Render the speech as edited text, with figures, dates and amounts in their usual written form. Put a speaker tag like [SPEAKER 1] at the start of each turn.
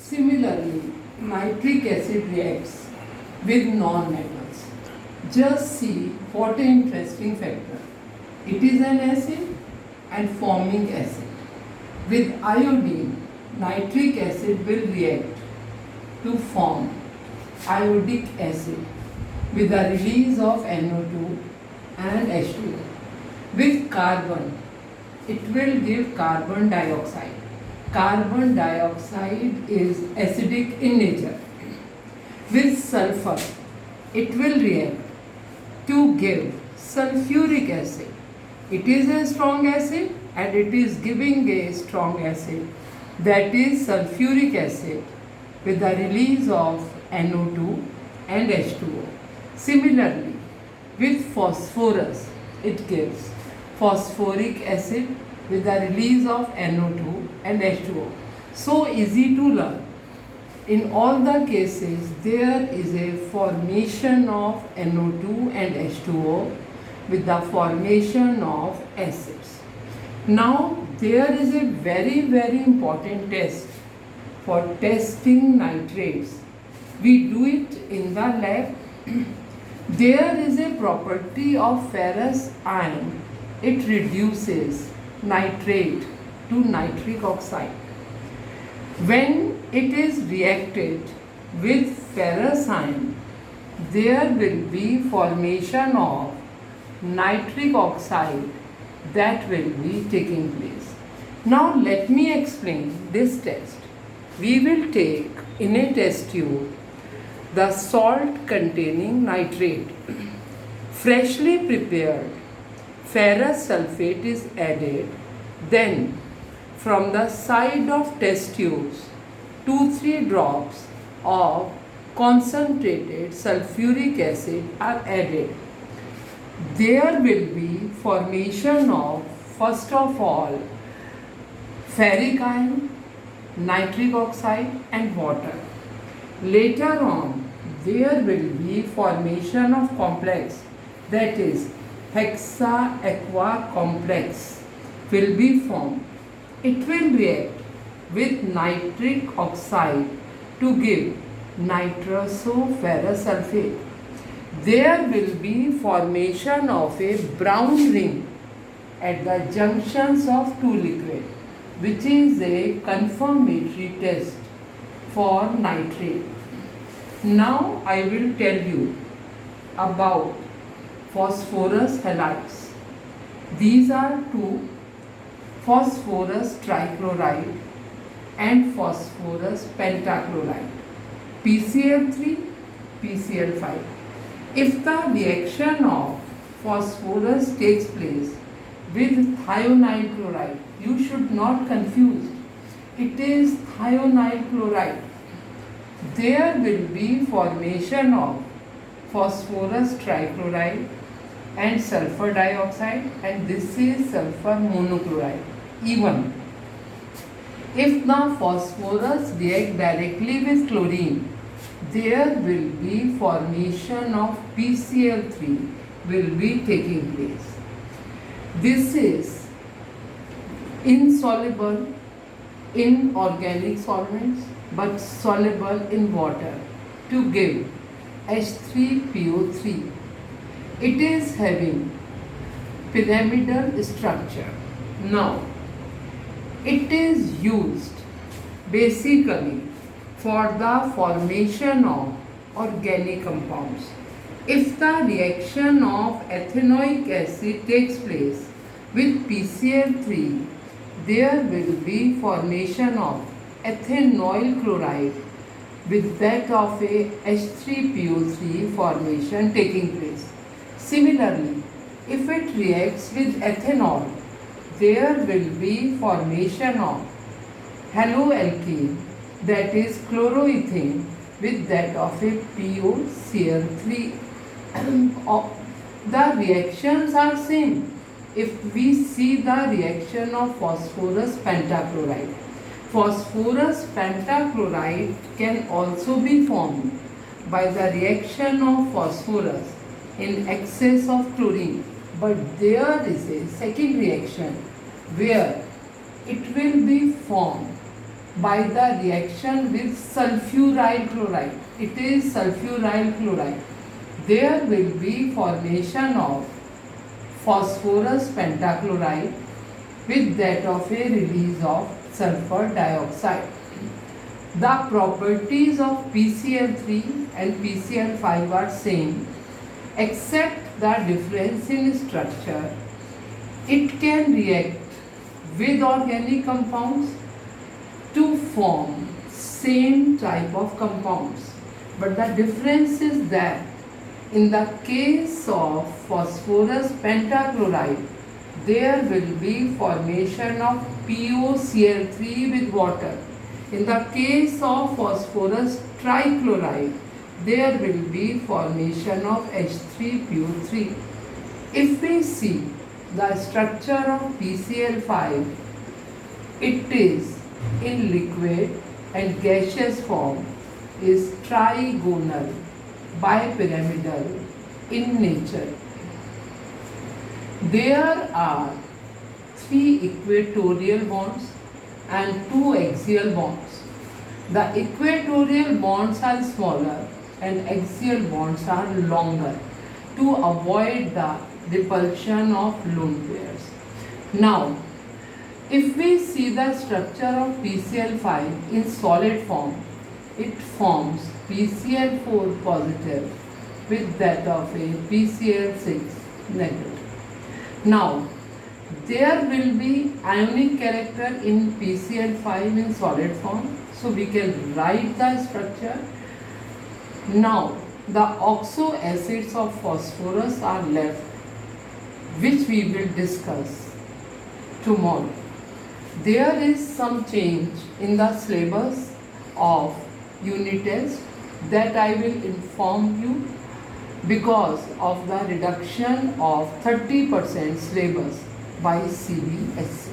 [SPEAKER 1] Similarly, nitric acid reacts with non-metals. Just see what an interesting factor. It is an acid and forming acid. With iodine, nitric acid will react to form iodic acid with the release of NO2 and H2O. With carbon, it will give carbon dioxide. Carbon dioxide is acidic in nature. With sulfur, it will react to give sulfuric acid. It is a strong acid and it is giving a strong acid, that is sulfuric acid, with the release of NO2 and H2O. Similarly, with phosphorus, it gives phosphoric acid with the release of NO2 and H2O. So easy to learn. In all the cases, there is a formation of NO2 and H2O with the formation of acids. Now, there is a very important test for testing nitrates. We do it in the lab. There is a property of ferrous iron. It reduces nitrate to nitric oxide. When it is reacted with ferrous iron, there will be formation of nitric oxide that will be taking place. Now let me explain this test. We will take in a test tube the salt containing nitrate. Freshly prepared ferrous sulfate is added. Then from the side of test tubes, 2-3 drops of concentrated sulfuric acid are added. There will be formation of, first of all, ferric ion, nitric oxide and water. Later on, there will be formation of complex, that is hexa-aqua complex will be formed. It will react with nitric oxide to give nitroso-ferrous sulfate. There will be formation of a brown ring at the junctions of two liquids, which is a confirmatory test for nitrate. Now I will tell you about phosphorus halides. These are two: phosphorus trichloride and phosphorus pentachloride, PCl3, PCl5. If the reaction of phosphorus takes place with thionyl chloride, you should not confuse. It is thionyl chloride. There will be formation of phosphorus trichloride and sulfur dioxide, and this is sulfur monochloride, E1. If the phosphorus react directly with chlorine, there will be formation of PCl3 will be taking place. This is insoluble in organic solvents but soluble in water to give H3PO3. It is having pyramidal structure. Now, it is used basically for the formation of organic compounds. If the reaction of ethanoic acid takes place with PCl3, there will be formation of ethanoyl chloride with that of a H3PO3 formation taking place. Similarly, if it reacts with ethanol, there will be formation of haloalkene, that is chloroethane, with that of a POCl3. The reactions are same. If we see the reaction of phosphorus pentachloride, phosphorus pentachloride can also be formed by the reaction of phosphorus in excess of chlorine. But there is a second reaction where it will be formed by the reaction with sulfuryl chloride. It is sulfuryl chloride. There will be formation of phosphorus pentachloride with that of a release of sulfur dioxide. The properties of PCl3 and PCl5 are same except the difference in structure. It can react with organic compounds to form same type of compounds. But the difference is that in the case of phosphorus pentachloride, there will be formation of PoCl3 with water. In the case of phosphorus trichloride, there will be formation of H3PO3. If we see the structure of PCl5, it is in liquid and gaseous form is trigonal, bipyramidal in nature. There are 3 equatorial bonds and 2 axial bonds. The equatorial bonds are smaller and axial bonds are longer to avoid the repulsion of lone pairs. Now, if we see the structure of PCl5 in solid form, it forms PCl4 positive with that of a PCl6 negative. Now, there will be ionic character in PCl5 in solid form, so we can write the structure. Now, the oxo acids of phosphorus are left, which we will discuss tomorrow. There is some change in the syllabus of unit test that I will inform you because of the reduction of 30% syllabus by CBSE.